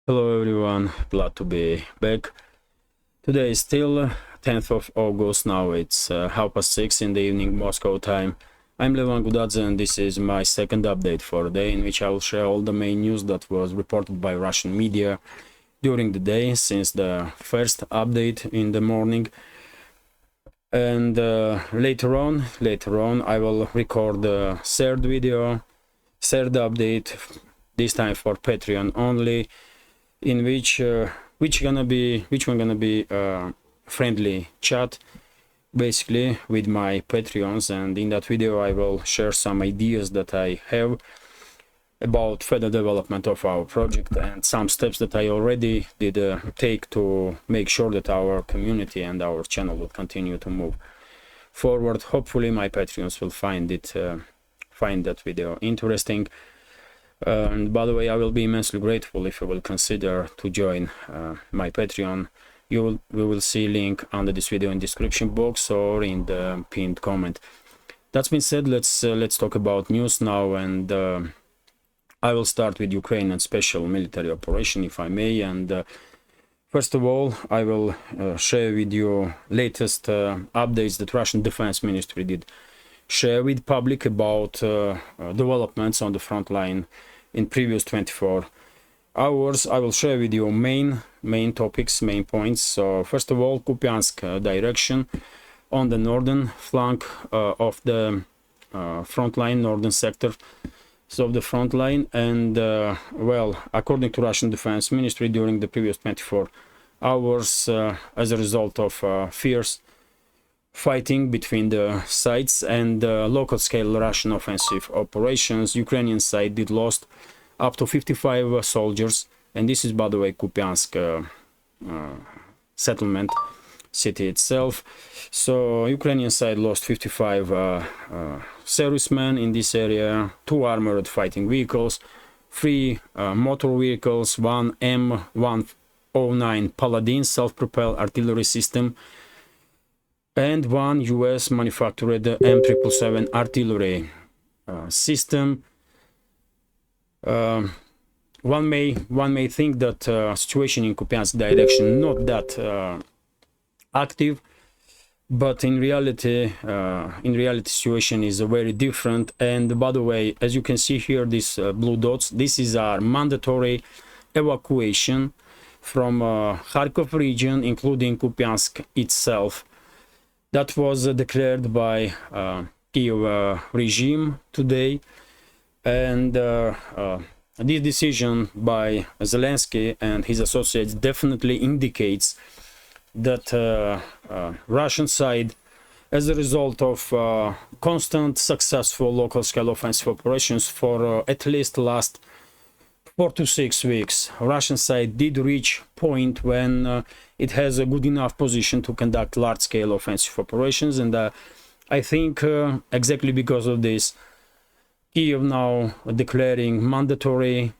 Hello everyone, glad to be back. Today is still 10th of August, now it's 6:30 in the evening Moscow time. I'm Levan Gudadze and this is my second update for the day, in which I will share all the main news that was reported by Russian media during the day since the first update in the morning. And later on I will record the third video, third update, this time for Patreon only, in which one gonna be friendly chat basically with my Patreons, and in that video I will share some ideas that I have about further development of our project and some steps that I already did take to make sure that our community and our channel will continue to move forward. Hopefully my Patreons will find that video interesting. And by the way, I will be immensely grateful if you will consider to join my Patreon. We will see link under this video in description box or in the pinned comment. That's been said, let's talk about news now, and I will start with Ukrainian special military operation, if I may. And first of all, I will share with you latest updates that Russian Defense Ministry did share with public about developments on the front line in previous 24 hours. I will share with you main topics, main points. So first of all, Kupiansk direction on the northern flank of the front line, northern sector of the front line. And well, according to Russian Defense Ministry, during the previous 24 hours, as a result of fierce fighting between the sides and local scale Russian offensive operations, Ukrainian side did lost up to 55 soldiers, and this is, by the way, Kupiansk settlement city itself. So Ukrainian side lost 55 servicemen in this area, 2 armored fighting vehicles, 3 motor vehicles, 1 M109 Paladin self-propelled artillery system, and 1 US manufactured M777 artillery system. One may think that situation in Kupiansk direction not that active, but in reality situation is very different. And by the way, as you can see here, these blue dots, this is our mandatory evacuation from Kharkov region, including Kupiansk itself. That was declared by Kiev regime today, and this decision by Zelensky and his associates definitely indicates that Russian side, as a result of constant successful local scale offensive operations for at least last 4 to 6 weeks, Russian side did reach point when it has a good enough position to conduct large-scale offensive operations. And I think exactly because of this, Kiev now declaring mandatory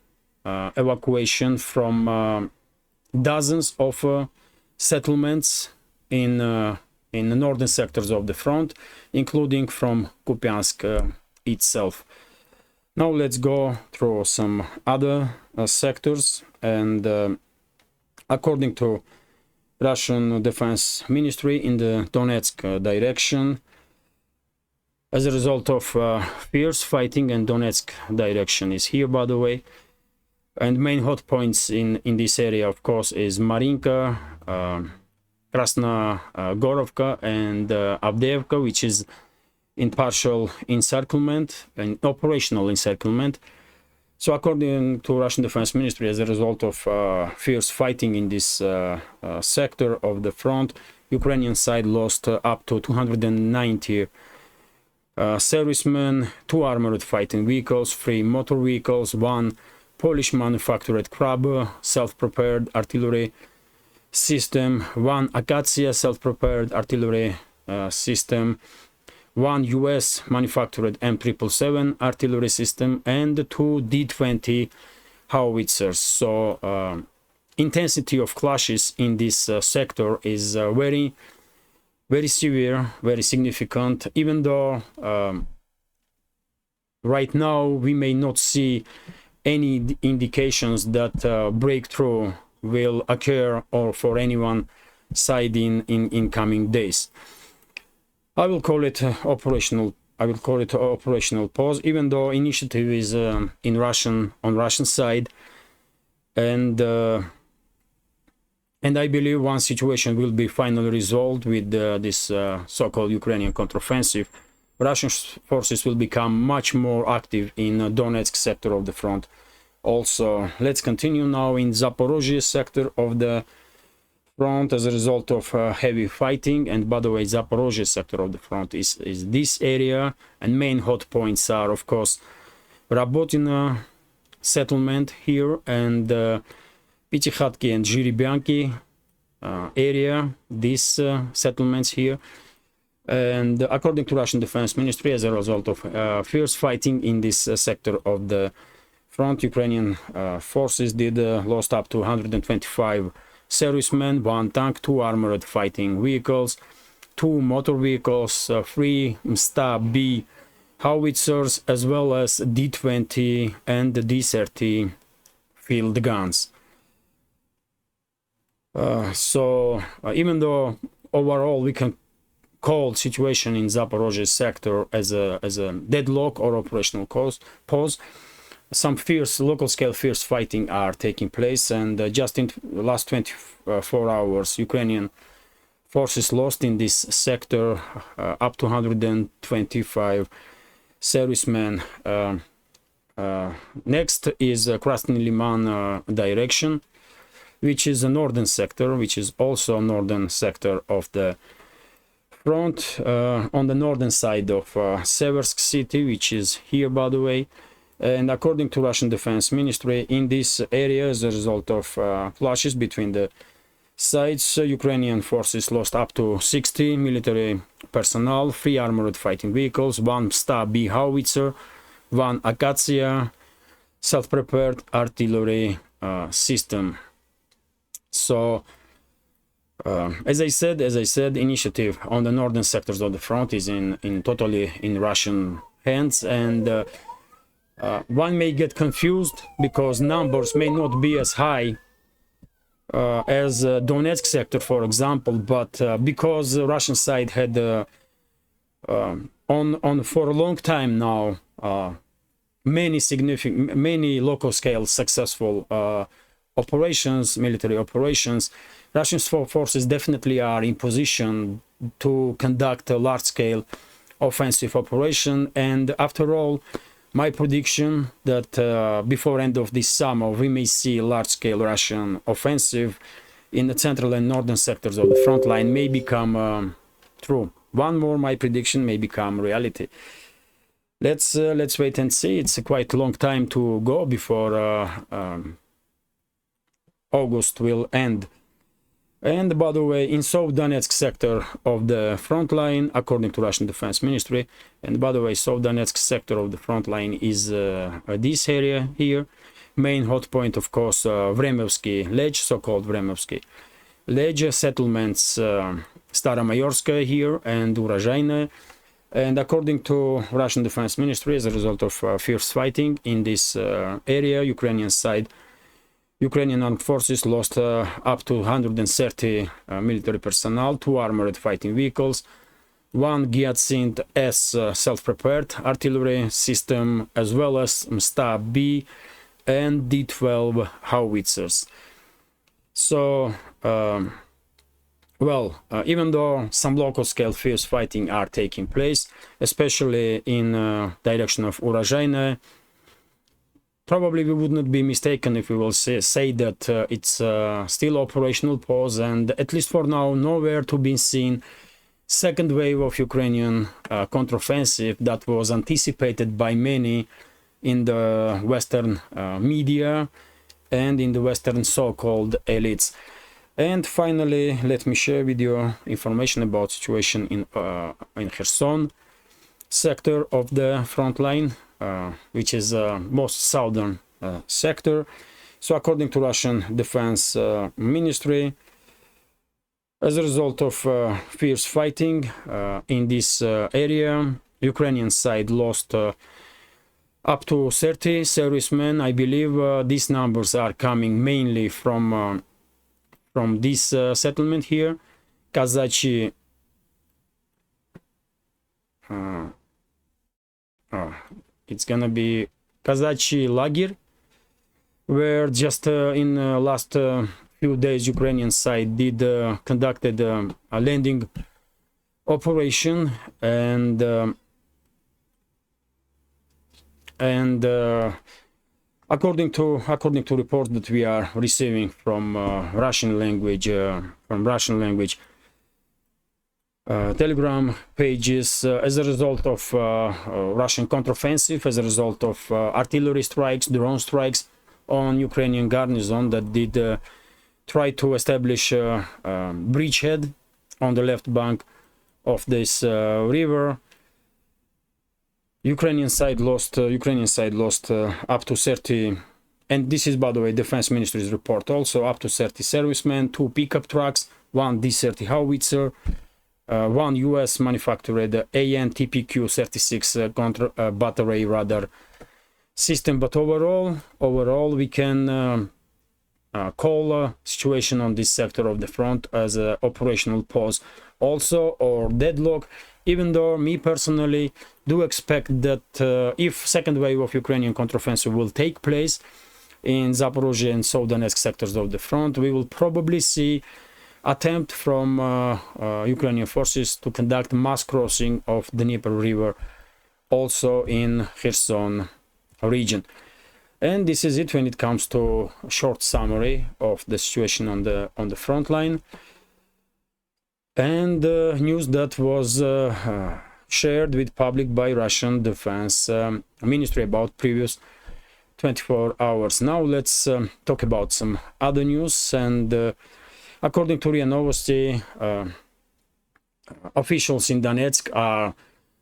evacuation from dozens of settlements in the northern sectors of the front, including from Kupiansk itself. Now let's go through some other sectors. And according to Russian Defense Ministry, in the Donetsk direction, as a result of fierce fighting, and Donetsk direction is here, by the way, and main hot points in this area, of course, is Marinka, Krasnogorovka, and Avdiivka, which is in partial encirclement and operational encirclement. So according to Russian Defense Ministry, as a result of fierce fighting in this sector of the front, Ukrainian side lost up to 290 servicemen, 2 armored fighting vehicles, 3 motor vehicles, 1 Polish manufactured Krab self-prepared artillery system, 1 Akatsiya self-prepared artillery system, 1 US manufactured M777 artillery system, and 2 D-20 howitzers. So intensity of clashes in this sector is very severe, very significant, even though right now we may not see any indications that breakthrough will occur or for anyone side in coming days. I will call it operational pause, even though initiative is on Russian side, and I believe one situation will be finally resolved with this so-called Ukrainian counteroffensive. Russian forces will become much more active in Donetsk sector of the front. Also, let's continue now in Zaporozhye sector of the front as a result of heavy fighting. And by the way, Zaporozhye sector of the front is this area, and main hot points are of course Rabotina settlement here and Pitikhatki and Zhiribyanki area, these settlements here. And according to Russian Defense Ministry, as a result of fierce fighting in this sector of the front, Ukrainian forces did lost up to 125 servicemen, 1 tank, 2 armored fighting vehicles, 2 motor vehicles, 3 Msta-B howitzers, as well as D-20 and D-30 field guns. Even though overall we can call situation in Zaporozhye sector as a deadlock or operational pause, some fierce local-scale fierce fighting are taking place, and just in the last 24 hours, Ukrainian forces lost in this sector up to 125 servicemen. Next is Krasny Liman direction, which is a northern sector, which is also a northern sector of the front, on the northern side of Seversk city, which is here, by the way. And according to Russian Defense Ministry, in this area, as a result of clashes between the sides, Ukrainian forces lost up to 60 military personnel, 3 armored fighting vehicles, 1 Msta-B howitzer, 1 Akatsiya self-prepared artillery system. So, as I said, initiative on the northern sectors of the front is totally in Russian hands, and one may get confused because numbers may not be as high as Donetsk sector, for example, but because the Russian side had for a long time now many local scale successful operations, military operations, Russian forces definitely are in position to conduct a large scale offensive operation. And after all, my prediction that before end of this summer we may see a large-scale Russian offensive in the central and northern sectors of the front line may become true. One more, my prediction may become reality. Let's wait and see. It's a quite long time to go before August will end. And by the way, in South Donetsk sector of the front line, according to Russian Defense Ministry, and by the way, South Donetsk sector of the front line is this area here. Main hot point, of course, Vremevsky Ledge, so-called Vremevsky Ledge settlements, Staromayorskaya here and Urozhaine. And according to Russian Defense Ministry, as a result of fierce fighting in this area, Ukrainian side, Ukrainian armed forces lost up to 130 military personnel, 2 armored fighting vehicles, 1 Gyatsint S self-prepared artillery system, as well as Msta-B and D-12 howitzers. So, even though some local-scale fierce fighting are taking place, especially in direction of Urozhaine, probably we would not be mistaken if we will say that it's still operational pause, and at least for now, nowhere to be seen second wave of Ukrainian counteroffensive that was anticipated by many in the Western media and in the Western so-called elites. And finally, let me share with you information about situation in Kherson sector of the front line, which is most southern sector. So according to Russian Defense Ministry, as a result of fierce fighting in this area, Ukrainian side lost up to 30 servicemen. I believe these numbers are coming mainly from this settlement here, Kazachi. It's gonna be Kazachi Lager, where just in last few days Ukrainian side did conducted a landing operation, and according to reports that we are receiving from Russian language Telegram pages, as a result of Russian counteroffensive, as a result of artillery strikes, drone strikes on Ukrainian garrison that did try to establish a bridgehead on the left bank of this river. Ukrainian side lost up to 30, and this is, by the way, Defense Ministry's report also, up to 30 servicemen, 2 pickup trucks, 1 D-30 howitzer, 1 US manufactured AN-TPQ-36 counter battery radar system. But overall we can call situation on this sector of the front as an operational pause also, or deadlock, even though me personally do expect that if second wave of Ukrainian counteroffensive will take place in Zaporozhye and Donetsk sectors of the front, we will probably see attempt from Ukrainian forces to conduct mass crossing of the Dnieper River also in Kherson region. And this is it when it comes to a short summary of the situation on the front line, and news that was shared with public by Russian Defense Ministry about previous 24 hours. Now let's talk about some other news. And according to RIA Novosti, officials in Donetsk are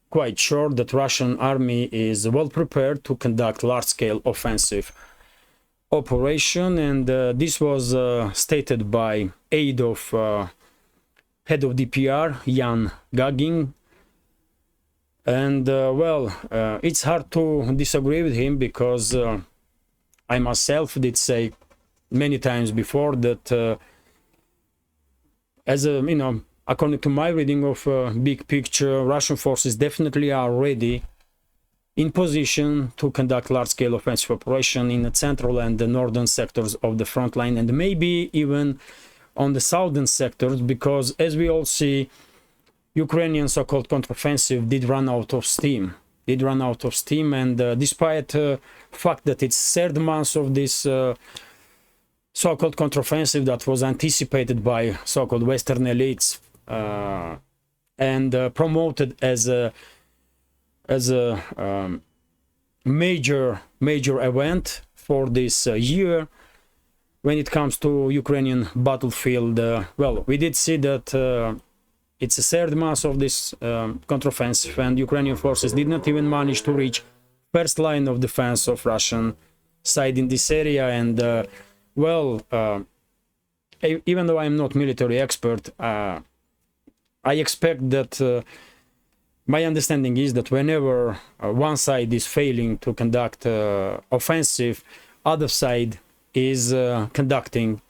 quite sure that Russian army is well prepared to conduct large-scale offensive operation, and this was stated by aide of head of DPR Jan Gagin. And it's hard to disagree with him, because I myself did say many times before that according to my reading of big picture, Russian forces definitely are ready, in position to conduct large-scale offensive operation in the central and the northern sectors of the front line, and maybe even on the southern sectors, because as we all see, Ukrainian so-called counteroffensive did run out of steam. And despite the fact that it's third month of this so-called counteroffensive that was anticipated by so-called Western elites and promoted as a major event for this year, when it comes to Ukrainian battlefield, we did see that it's the third month of this counteroffensive, and Ukrainian forces did not even manage to reach first line of defense of Russian side in this area. And even though I'm not military expert, I expect that my understanding is that whenever one side is failing to conduct offensive, other side is conducting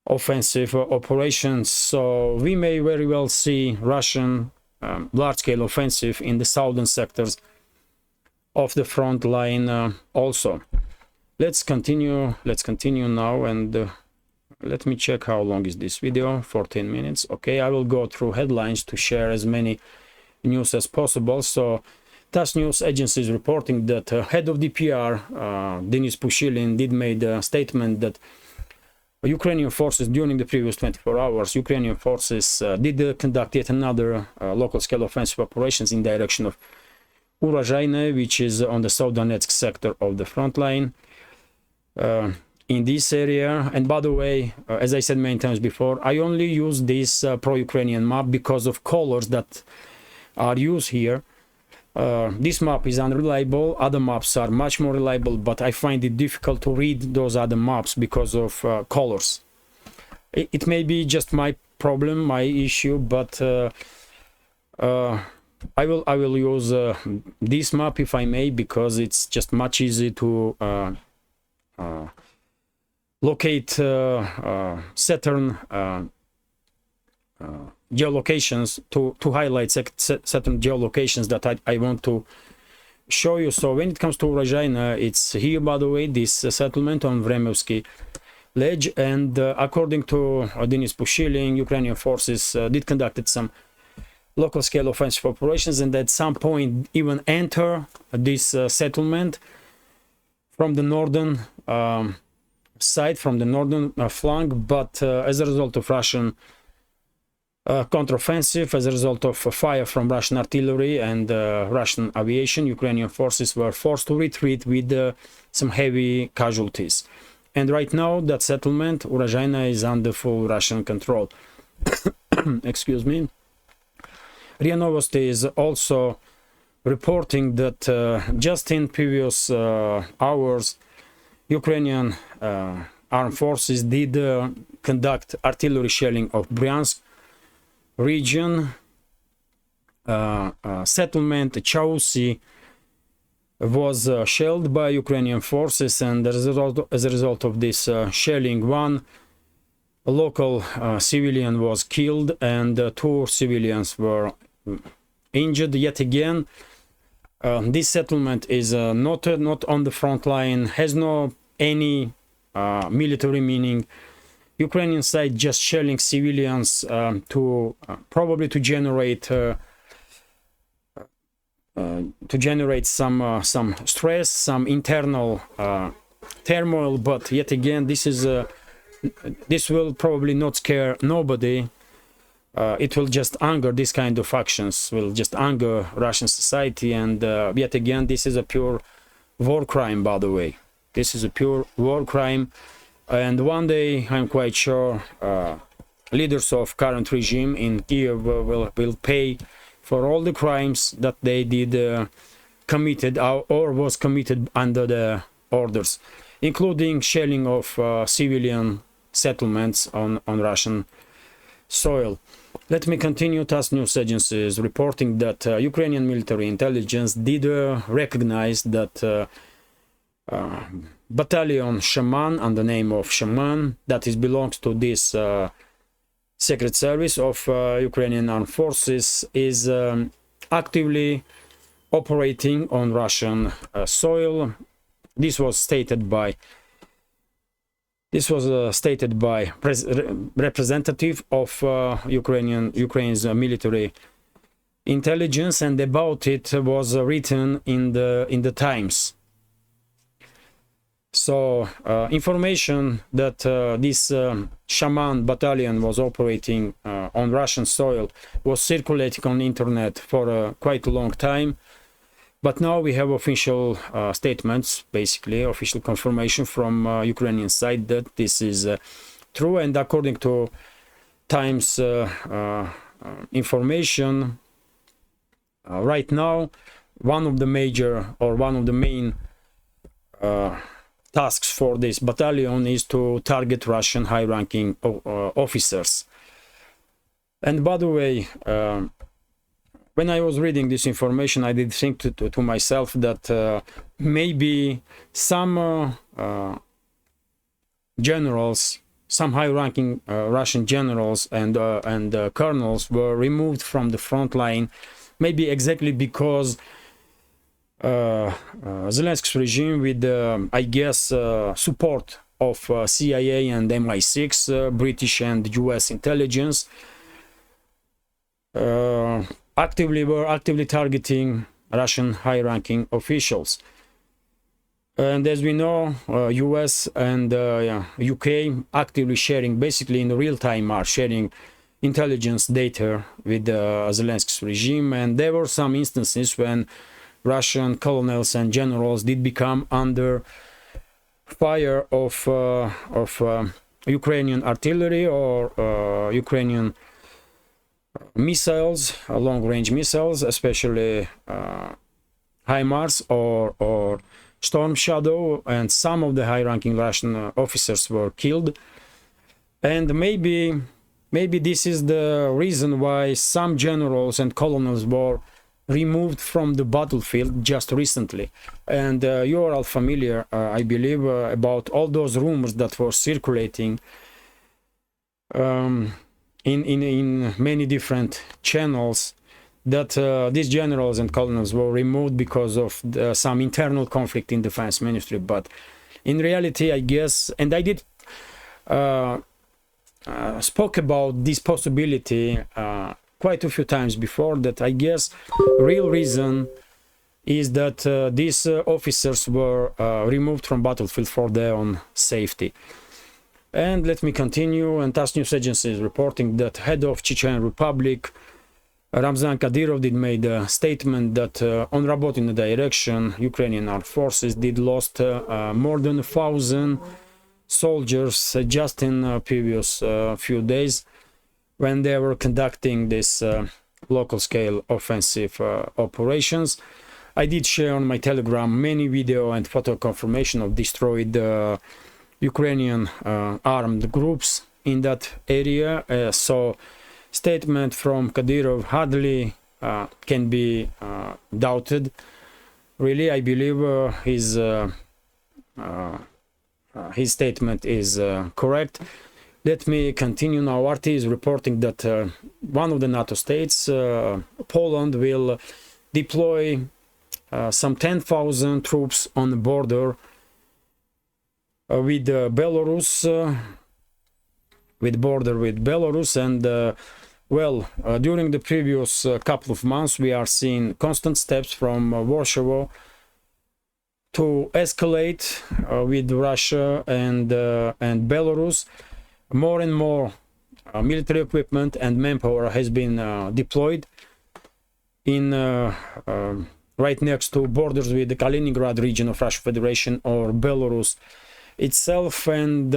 offensive operations. So we may very well see Russian large-scale offensive in the southern sectors of the front line also. Let's continue now, and let me check how long is this video. 14 minutes. Okay, I will go through headlines to share as many news as possible. So TASS news agency is reporting that head of DPR Denis Pushilin did made a statement that Ukrainian forces during the previous 24 hours, Ukrainian forces did conduct yet another local scale offensive operations in direction of Urozhaine, which is on the Donetsk sector of the front line in this area. And by the way, as I said many times before, I only use this pro-Ukrainian map because of colors that are used here. This map is unreliable, other maps are much more reliable, but I find it difficult to read those other maps because of colors. It may be just my problem, my issue, but I will use this map, if I may, because it's just much easier to locate certain geolocations, to highlight certain geolocations that I want to show you. So when it comes to Urozhaina, it's here, by the way, this settlement on Vremevsky ledge, and according to Denis Pushilin, Ukrainian forces did conducted some local scale offensive operations, and at some point even enter this settlement from the northern side, from the northern flank, but as a result of Russian counteroffensive, as a result of fire from Russian artillery and Russian aviation, Ukrainian forces were forced to retreat with some heavy casualties. And right now that settlement, Urozhaina, is under full Russian control. Excuse me. RIA Novosti is also reporting that just in previous hours, Ukrainian armed forces did conduct artillery shelling of Bryansk region. Settlement Chausi was shelled by Ukrainian forces, and as a result of this shelling, one local civilian was killed and two civilians were injured. Yet again, this settlement is not on the front line, has no any military meaning. Ukrainian side just shelling civilians to probably to generate some stress, some internal turmoil. But yet again, this will probably not scare nobody. It will just anger, this kind of actions will just anger Russian society, and yet again, this is a pure war crime, by the way. This is a pure war crime, and one day, I'm quite sure, leaders of current regime in Kiev will pay for all the crimes that they did committed or was committed under the orders, including shelling of civilian settlements on Russian soil. Let me continue. TASS news agencies reporting that Ukrainian military intelligence did recognize that battalion Shaman, under the name of Shaman, that belongs to this secret service of Ukrainian armed forces, is actively operating on Russian soil. This was stated by representative of Ukraine's military intelligence, and about it was written in the Times. So information that this Shaman battalion was operating on Russian soil was circulating on the internet for quite a long time. But now we have official statements, basically official confirmation from Ukrainian side that this is true. And according to Times information, right now, one of the main tasks for this battalion is to target Russian high-ranking officers. And by the way, when I was reading this information, I did think to myself that maybe some generals, some high-ranking Russian generals and colonels were removed from the front line, maybe exactly because Zelensky's regime, with I guess support of CIA and MI6, British and US intelligence, were actively targeting Russian high-ranking officials. And as we know, US and UK actively sharing, basically in real time, are sharing intelligence data with Zelensky's regime. And there were some instances when Russian colonels and generals did become under fire of Ukrainian artillery or Ukrainian missiles, long-range missiles, especially HIMARS or Storm Shadow, and some of the high-ranking Russian officers were killed. And maybe this is the reason why some generals and colonels were removed from the battlefield just recently. And you are all familiar, I believe, about all those rumors that were circulating in many different channels, that these generals and colonels were removed because of some internal conflict in defense ministry. But in reality, I guess, and I did spoke about this possibility quite a few times before, that I guess real reason is that these officers were removed from battlefield for their own safety. And let me continue. And TASS news agency is reporting that head of Chechen Republic Ramzan Kadyrov did made a statement that on Robotyne direction, Ukrainian armed forces did lost more than 1,000 soldiers just in previous few days, when they were conducting this local scale offensive operations. I did share on my Telegram many video and photo confirmation of destroyed Ukrainian armed groups in that area. So statement from Kadyrov hardly can be doubted. Really, I believe his statement is correct. Let me continue now. RT is reporting that one of the NATO states, Poland, will deploy some 10,000 troops on the border with Belarus, and during the previous couple of months, we are seeing constant steps from Warsaw to escalate with Russia and Belarus. More and more military equipment and manpower has been deployed in right next to borders with the Kaliningrad region of Russian Federation or Belarus itself. And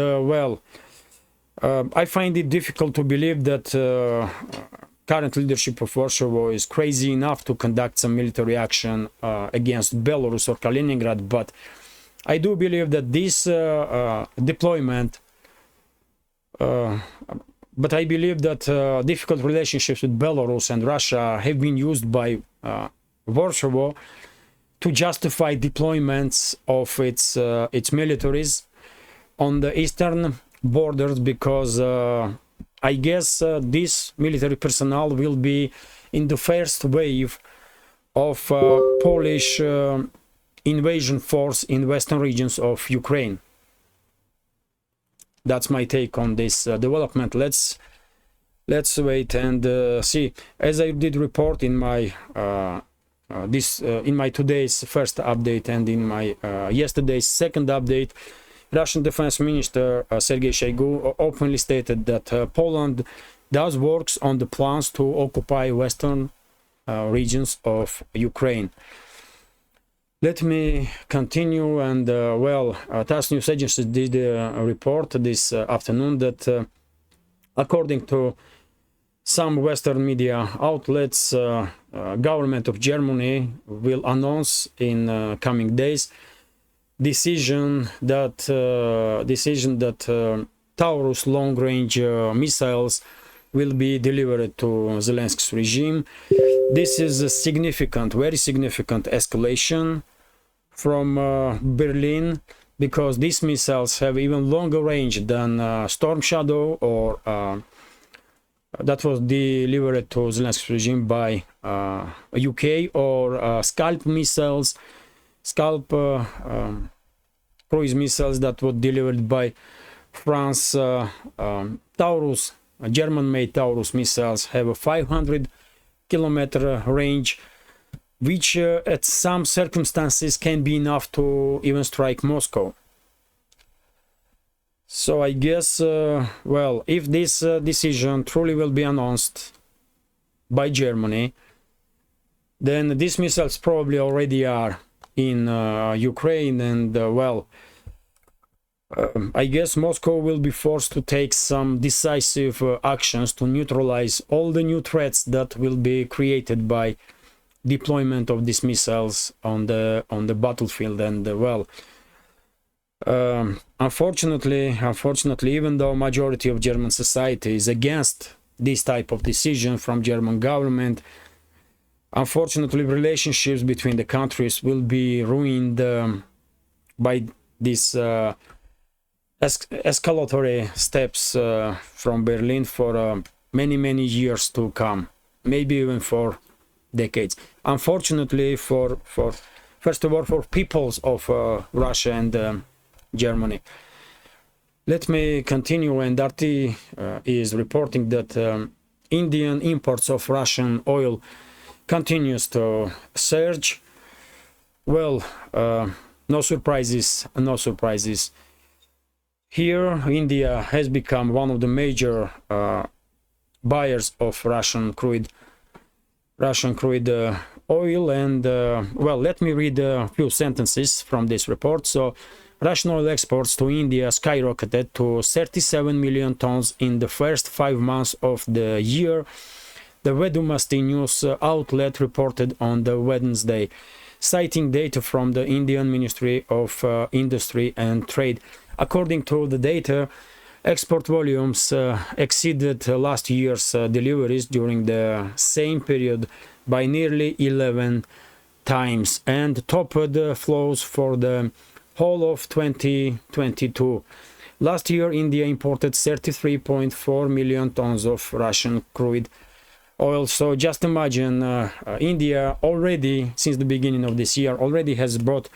I find it difficult to believe that current leadership of Warsaw is crazy enough to conduct some military action against Belarus or Kaliningrad. But I do believe that this deployment but I believe that difficult relationships with Belarus and Russia have been used by Warsaw to justify deployments of its militaries on the eastern borders, because I guess this military personnel will be in the first wave of Polish invasion force in western regions of Ukraine. That's my take on this development. Let's wait and see. As I did report in my in my today's first update and in my yesterday's second update, Russian Defense Minister Sergei Shoigu openly stated that Poland does works on the plans to occupy western regions of Ukraine. Let me continue. And TASS news agency did report this afternoon that according to some Western media outlets, government of Germany will announce in coming days decision that Taurus long-range missiles will be delivered to Zelensky's regime. This is a significant, very significant escalation from Berlin, because these missiles have even longer range than Storm Shadow, or that was delivered to Zelensky's regime by UK, or Scalp missiles, cruise missiles that were delivered by France. Taurus, German-made Taurus missiles have a 500-kilometer range, which at some circumstances can be enough to even strike Moscow. So I guess, if this decision truly will be announced by Germany, then these missiles probably already are in Ukraine, and I guess Moscow will be forced to take some decisive actions to neutralize all the new threats that will be created by deployment of these missiles on the battlefield. And unfortunately, even though majority of German society is against this type of decision from German government, Unfortunately, relationships between the countries will be ruined by these escalatory steps from Berlin for many years to come, maybe even for decades. Unfortunately, for first of all, for peoples of Russia and Germany. Let me continue. And RT is reporting that Indian imports of Russian oil continues to surge. Well, no surprises, no surprises. Here, India has become one of the major buyers of Russian crude oil. And well, let me read a few sentences from this report. So, Russian oil exports to India skyrocketed to 37 million tons in the first 5 months of the year, the Vedomosti news outlet reported on the Wednesday, citing data from the Indian Ministry of Industry and Trade. According to the data, export volumes exceeded last year's deliveries during the same period by nearly 11 times and topped flows for the whole of 2022. Last year, India imported 33.4 million tons of Russian crude oil. So just imagine, India already, since the beginning of this year, already has bought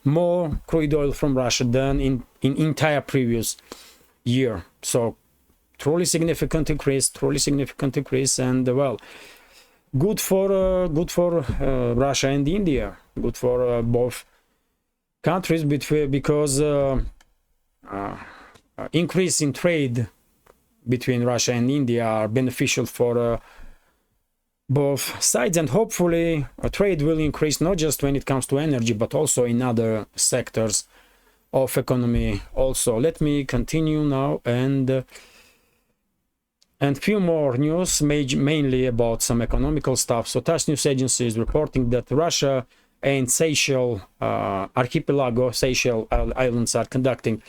more crude oil from Russia than in entire previous year. So truly significant increase, and well, good for Russia and India, good for both countries, because increase in trade between Russia and India are beneficial for both sides, and hopefully trade will increase not just when it comes to energy but also in other sectors of economy also. Let me continue now, and few more news, mainly about some economical stuff. So TASS news agency is reporting that Russia and Seychelles archipelago, Seychelles Islands, are conducting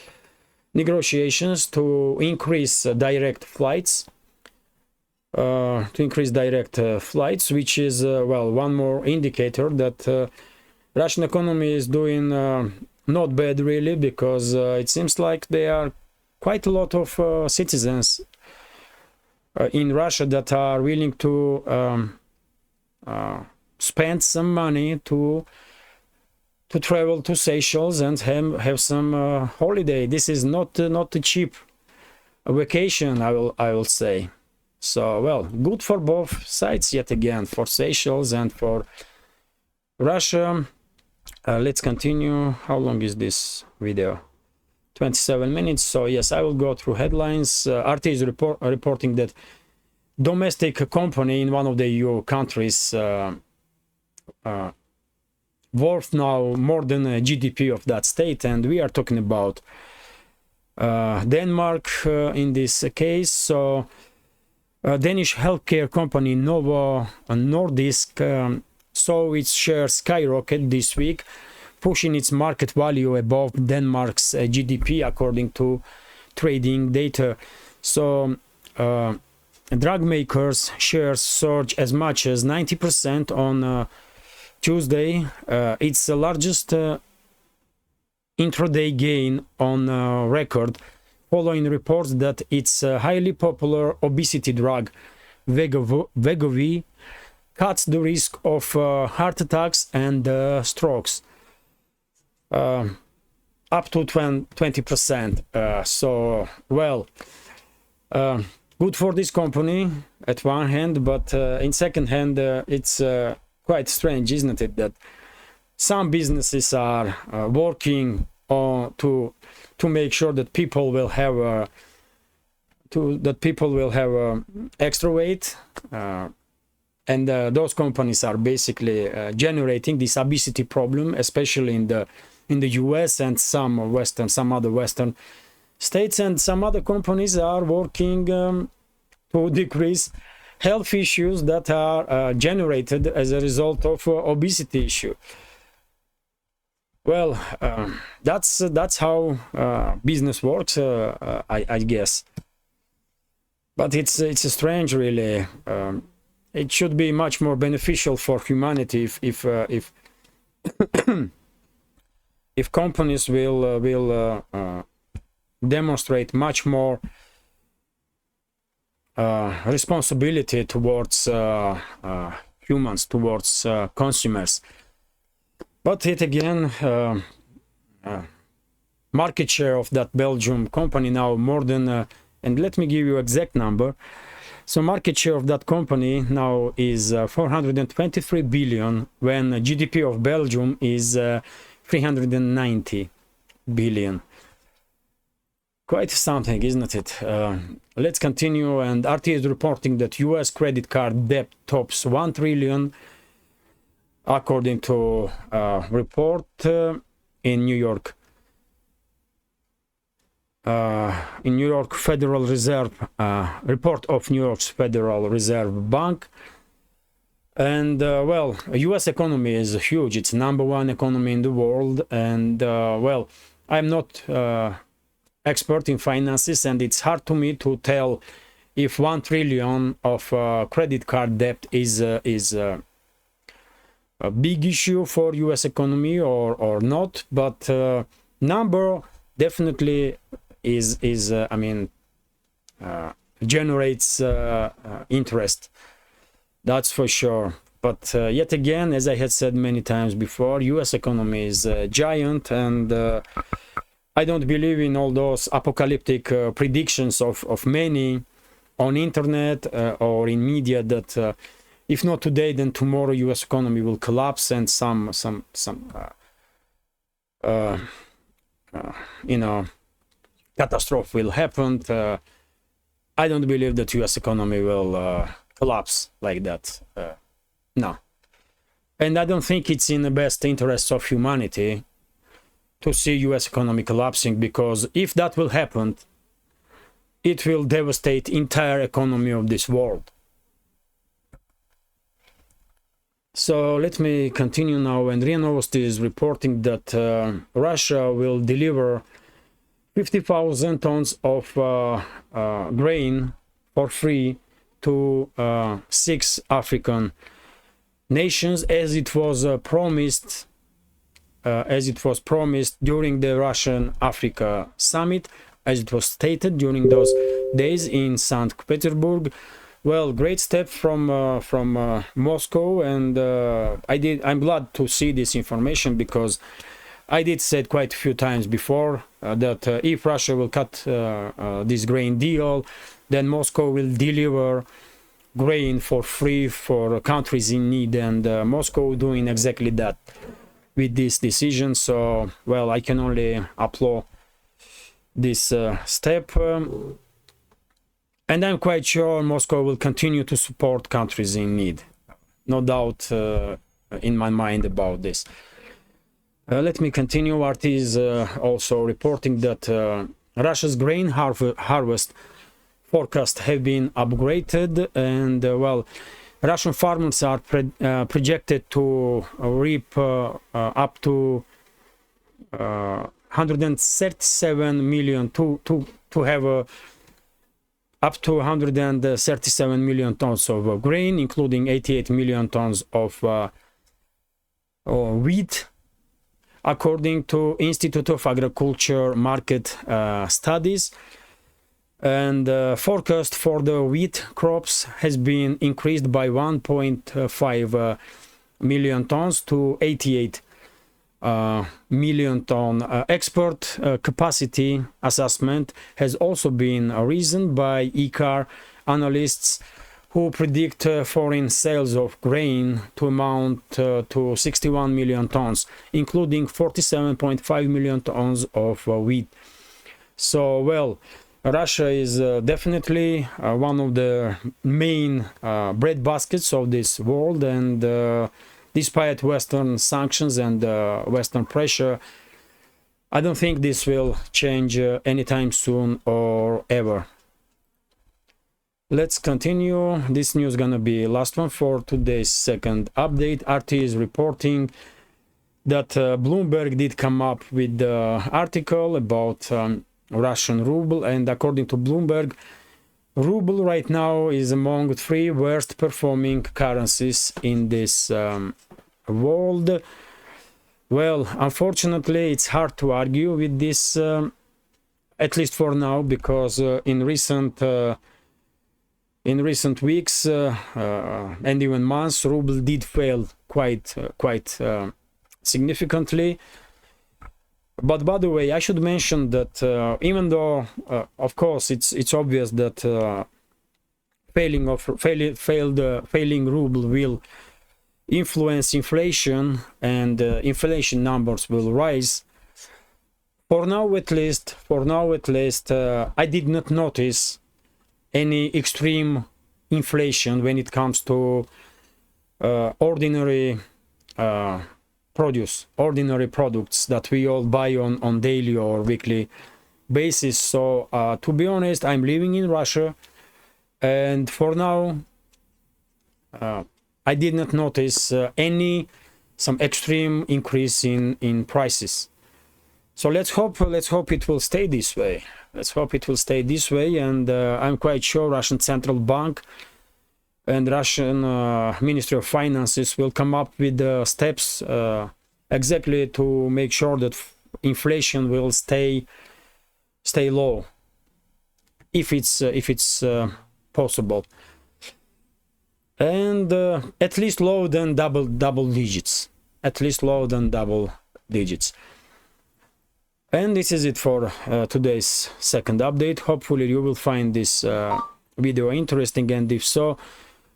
negotiations to increase direct flights, which is well, one more indicator that Russian economy is doing not bad really, because it seems like there are quite a lot of citizens in Russia that are willing to spend some money to travel to Seychelles and have some holiday. This is not a cheap vacation, I will say. So well, good for both sides yet again, for Seychelles and for Russia. Let's continue. How long is this video? 27 minutes. So yes, I will go through headlines. RT is reporting that domestic company in one of the EU countries worth now more than a GDP of that state, and we are talking about Denmark in this case. So Danish healthcare company Novo Nordisk saw its shares skyrocket this week, pushing its market value above Denmark's GDP, according to trading data. So drug makers' shares surged as much as 90% on Tuesday. It's the largest intraday gain on record, following reports that its highly popular obesity drug Wegovy cuts the risk of heart attacks and strokes up to 20%. So well, good for this company at one hand, but in second hand, it's quite strange, isn't it, that some businesses are working on to make sure that people will have extra weight, and those companies are basically generating this obesity problem, especially in the US and some other Western states, and some other companies are working to decrease health issues that are generated as a result of obesity issue. Well, that's how business works, I guess. But it's strange, really. it should be much more beneficial for humanity if companies will demonstrate much more responsibility towards humans, towards consumers. But it again, market share of that Belgium company now more than, and let me give you exact number. So market share of that company now is 423 billion, when GDP of Belgium is 390 billion. Quite something, isn't it? Let's continue. And RT is reporting that US credit card debt tops 1 trillion, according to a report in New York. Federal Reserve report of New York's Federal Reserve Bank. And well, US economy is huge. It's #1 economy in the world. And well, I'm not expert in finances, and it's hard to me to tell if 1 trillion of credit card debt is a big issue for US economy or not. But number definitely is I mean, generates interest, that's for sure. But yet again, as I had said many times before, US economy is giant, and I don't believe in all those apocalyptic predictions of many on internet or in media that if not today, then tomorrow US economy will collapse and some you know, catastrophe will happen. I don't believe that US economy will collapse like that. No. And I don't think it's in the best interest of humanity to see US economy collapsing, because if that will happen, it will devastate entire economy of this world. So let me continue now. And RIA Novosti is reporting that Russia will deliver 50,000 tons of grain for free to 6 African nations, as it was promised during the Russian Africa summit, as it was stated during those days in St. Petersburg. Well, great step from Moscow, and I'm glad to see this information, because I did say it quite a few times before that if Russia will cut this grain deal, then Moscow will deliver grain for free for countries in need, and Moscow doing exactly that with this decision. So, well, I can only applaud this step, and I'm quite sure Moscow will continue to support countries in need. No doubt in my mind about this. Let me continue. RT is also reporting that Russia's grain harvest forecast have been upgraded, and well, Russian farmers are projected to reap up to 137 million to have up to 137 million tons of grain, including 88 million tons of wheat, according to Institute of Agriculture Market Studies. And forecast for the wheat crops has been increased by 1.5 million tons to 88 million ton. Export capacity assessment has also been risen by ICAR analysts, who predict foreign sales of grain to amount to 61 million tons, including 47.5 million tons of wheat. So, well, Russia is definitely one of the main bread baskets of this world, and despite Western sanctions and Western pressure, I don't think this will change anytime soon or ever. Let's continue. This news is gonna be last one for today's second update. RT is reporting that Bloomberg did come up with the article about Russian ruble, and according to Bloomberg, Ruble right now is among 3 worst performing currencies in this world. Well, unfortunately, it's hard to argue with this, at least for now, because in recent weeks and even months, ruble did fail quite significantly. But by the way, I should mention that even though, of course, it's obvious that failing ruble will influence inflation, and inflation numbers will rise. For now at least, I did not notice any extreme inflation when it comes to ordinary products that we all buy on daily or weekly basis. So to be honest, I'm living in Russia, and for now I did not notice some extreme increase in prices. So let's hope it will stay this way. And I'm quite sure Russian Central Bank and Russian Ministry of Finances will come up with steps exactly to make sure that inflation will stay low, if it's possible, and at least lower than double digits. And this is it for today's second update. Hopefully you will find this video interesting, and if so,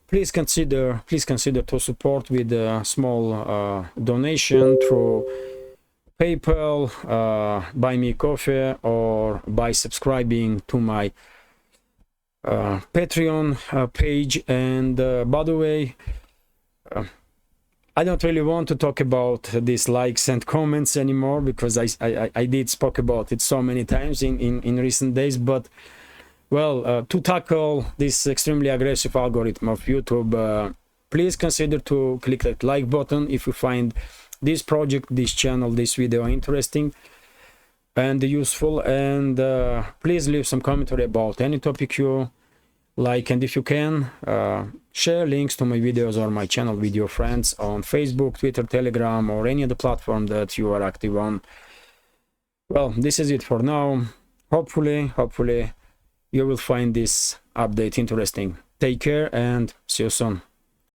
please consider to support with a small donation through PayPal, buy me coffee, or by subscribing to my Patreon page. And by the way, I don't really want to talk about these likes and comments anymore, because I did spoke about it so many times in recent days. But well, to tackle this extremely aggressive algorithm of YouTube, please consider to click that like button if you find this project, this channel, this video interesting and useful, and please leave some commentary about any topic you like, and if you can, share links to my videos or my channel with your friends on Facebook, Twitter, Telegram, or any other platform that you are active on. Well, this is it for now. Hopefully you will find this update interesting. Take care and see you soon.